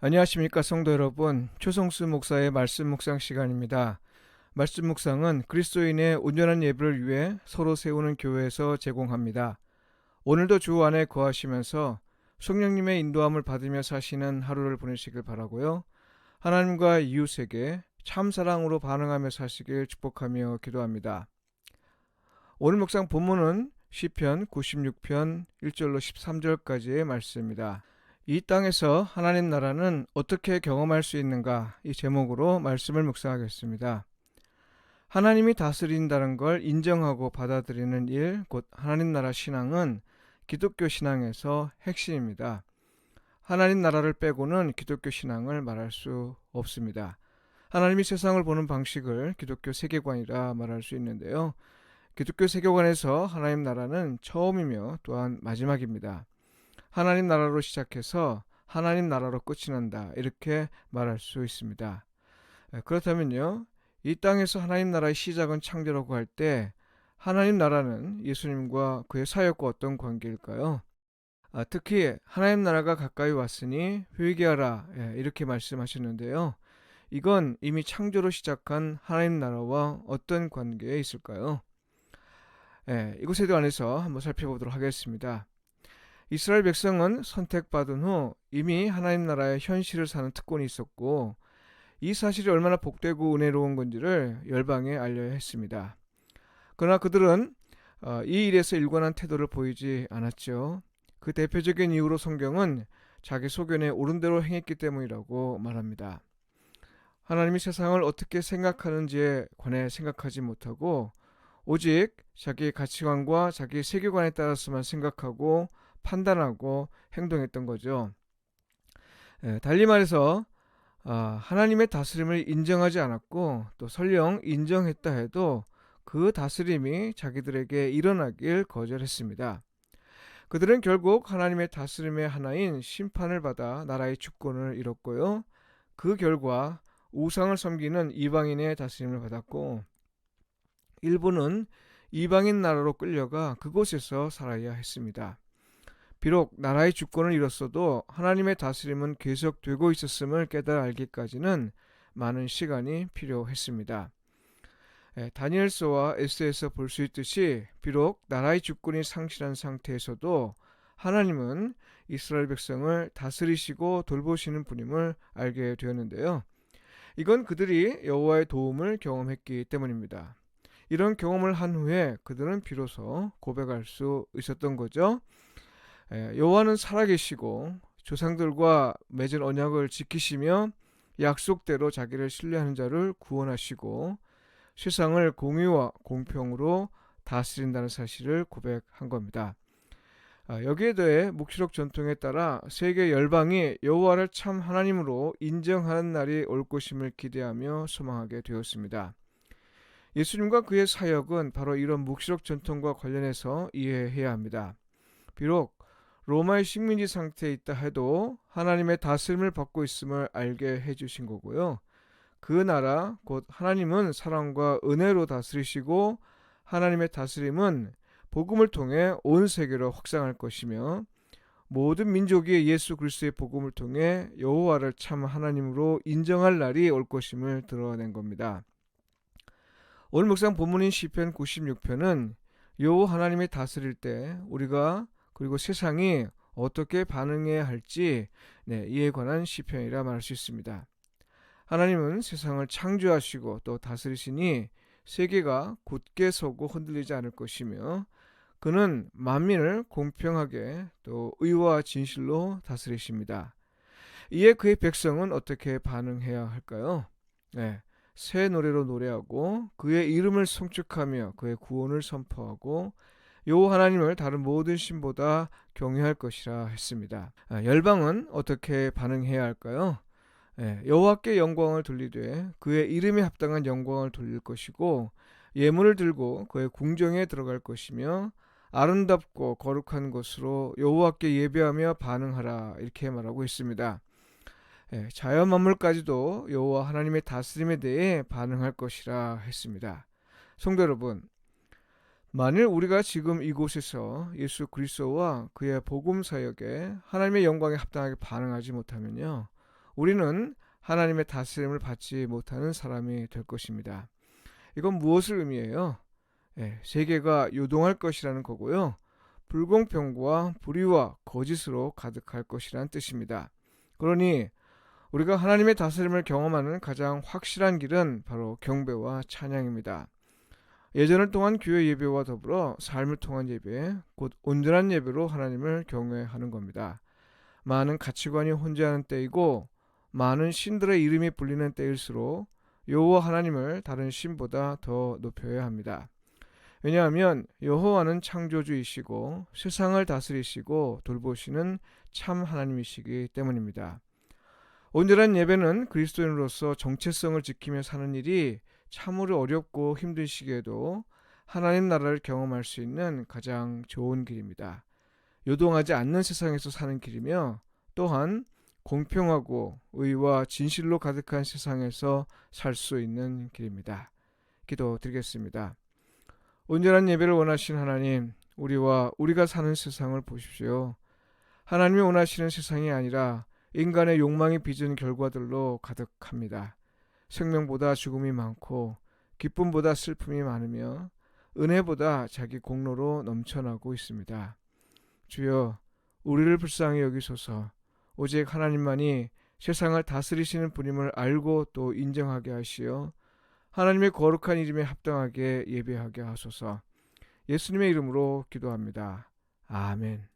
안녕하십니까 성도 여러분. 최성수 목사의 말씀 묵상 시간입니다. 말씀 묵상은 그리스도인의 온전한 예배를 위해 서로 세우는 교회에서 제공합니다. 오늘도 주 안에 거하시면서 성령님의 인도함을 받으며 사시는 하루를 보내시길 바라고요. 하나님과 이웃에게 참 사랑으로 반응하며 사시길 축복하며 기도합니다. 오늘 묵상 본문은 시편 96편 1절로 13절까지의 말씀입니다. 이 땅에서 하나님 나라는 어떻게 경험할 수 있는가, 이 제목으로 말씀을 묵상하겠습니다. 하나님이 다스린다는 걸 인정하고 받아들이는 일, 곧 하나님 나라 신앙은 기독교 신앙에서 핵심입니다. 하나님 나라를 빼고는 기독교 신앙을 말할 수 없습니다. 하나님이 세상을 보는 방식을 기독교 세계관이라 말할 수 있는데요. 기독교 세계관에서 하나님 나라는 처음이며 또한 마지막입니다. 하나님 나라로 시작해서 하나님 나라로 끝이 난다, 이렇게 말할 수 있습니다. 그렇다면요, 이 땅에서 하나님 나라의 시작은 창조라고 할 때 하나님 나라는 예수님과 그의 사역과 어떤 관계일까요? 특히 하나님 나라가 가까이 왔으니 회개하라, 이렇게 말씀하셨는데요. 이건 이미 창조로 시작한 하나님 나라와 어떤 관계에 있을까요? 이것에 대해서 한번 살펴보도록 하겠습니다. 이스라엘 백성은 선택받은 후 이미 하나님 나라의 현실을 사는 특권이 있었고, 이 사실이 얼마나 복되고 은혜로운 건지를 열방에 알려야 했습니다. 그러나 그들은 이 일에서 일관한 태도를 보이지 않았죠. 그 대표적인 이유로 성경은 자기 소견에 옳은 대로 행했기 때문이라고 말합니다. 하나님이 세상을 어떻게 생각하는지에 관해 생각하지 못하고 오직 자기의 가치관과 자기의 세계관에 따라서만 생각하고 판단하고 행동했던 거죠. 달리 말해서 하나님의 다스림을 인정하지 않았고, 또 설령 인정했다 해도 그 다스림이 자기들에게 일어나길 거절했습니다. 그들은 결국 하나님의 다스림의 하나인 심판을 받아 나라의 주권을 잃었고요. 그 결과 우상을 섬기는 이방인의 다스림을 받았고, 일부는 이방인 나라로 끌려가 그곳에서 살아야 했습니다. 비록 나라의 주권을 잃었어도 하나님의 다스림은 계속되고 있었음을 깨달아 알기까지는 많은 시간이 필요했습니다. 다니엘서와 에스더에서 볼 수 있듯이 비록 나라의 주권이 상실한 상태에서도 하나님은 이스라엘 백성을 다스리시고 돌보시는 분임을 알게 되었는데요. 이건 그들이 여호와의 도움을 경험했기 때문입니다. 이런 경험을 한 후에 그들은 비로소 고백할 수 있었던 거죠. 여호와는 살아계시고 조상들과 맺은 언약을 지키시며 약속대로 자기를 신뢰하는 자를 구원하시고 세상을 공의와 공평으로 다스린다는 사실을 고백한 겁니다. 여기에 더해 묵시록 전통에 따라 세계 열방이 여호와를 참 하나님으로 인정하는 날이 올 것임을 기대하며 소망하게 되었습니다. 예수님과 그의 사역은 바로 이런 묵시록 전통과 관련해서 이해해야 합니다. 비록 로마의 식민지 상태에 있다 해도 하나님의 다스림을 받고 있음을 알게 해주신 거고요. 그 나라 곧 하나님은 사랑과 은혜로 다스리시고 하나님의 다스림은 복음을 통해 온 세계로 확장할 것이며 모든 민족이 예수 그리스도의 복음을 통해 여호와를 참 하나님으로 인정할 날이 올 것임을 드러낸 겁니다. 오늘 묵상 본문인 시편 96편은 여호와 하나님이 다스릴 때 우리가 그리고 세상이 어떻게 반응해야 할지 이에 관한 시편이라 말할 수 있습니다. 하나님은 세상을 창조하시고 또 다스리시니 세계가 굳게 서고 흔들리지 않을 것이며 그는 만민을 공평하게 또 의와 진실로 다스리십니다. 이에 그의 백성은 어떻게 반응해야 할까요? 새 노래로 노래하고 그의 이름을 송축하며 그의 구원을 선포하고 여호와 하나님을 다른 모든 신보다 경외할 것이라 했습니다. 열방은 어떻게 반응해야 할까요? 여호와께 영광을 돌리되 그의 이름에 합당한 영광을 돌릴 것이고 예물을 들고 그의 궁정에 들어갈 것이며 아름답고 거룩한 것으로 여호와께 예배하며 반응하라, 이렇게 말하고 있습니다. 자연 만물까지도 여호와 하나님의 다스림에 대해 반응할 것이라 했습니다. 성도 여러분, 만일 우리가 지금 이곳에서 예수 그리스도와 그의 복음 사역에 하나님의 영광에 합당하게 반응하지 못하면요, 우리는 하나님의 다스림을 받지 못하는 사람이 될 것입니다. 이건 무엇을 의미해요? 세계가 요동할 것이라는 거고요. 불공평과 불의와 거짓으로 가득할 것이라는 뜻입니다. 그러니 우리가 하나님의 다스림을 경험하는 가장 확실한 길은 바로 경배와 찬양입니다. 예전을 통한 교회 예배와 더불어 삶을 통한 예배, 곧 온전한 예배로 하나님을 경외하는 겁니다. 많은 가치관이 혼재하는 때이고 많은 신들의 이름이 불리는 때일수록 여호와 하나님을 다른 신보다 더 높여야 합니다. 왜냐하면 여호와는 창조주이시고 세상을 다스리시고 돌보시는 참 하나님이시기 때문입니다. 온전한 예배는 그리스도인으로서 정체성을 지키며 사는 일이 참으로 어렵고 힘든 시기에도 하나님 나라를 경험할 수 있는 가장 좋은 길입니다. 요동하지 않는 세상에서 사는 길이며 또한 공평하고 의와 진실로 가득한 세상에서 살 수 있는 길입니다. 기도드리겠습니다. 온전한 예배를 원하신 하나님, 우리가 사는 세상을 보십시오. 하나님이 원하시는 세상이 아니라 인간의 욕망이 빚은 결과들로 가득합니다. 생명보다 죽음이 많고 기쁨보다 슬픔이 많으며 은혜보다 자기 공로로 넘쳐나고 있습니다. 주여, 우리를 불쌍히 여기소서. 오직 하나님만이 세상을 다스리시는 분임을 알고 또 인정하게 하시어 하나님의 거룩한 이름에 합당하게 예배하게 하소서. 예수님의 이름으로 기도합니다. 아멘.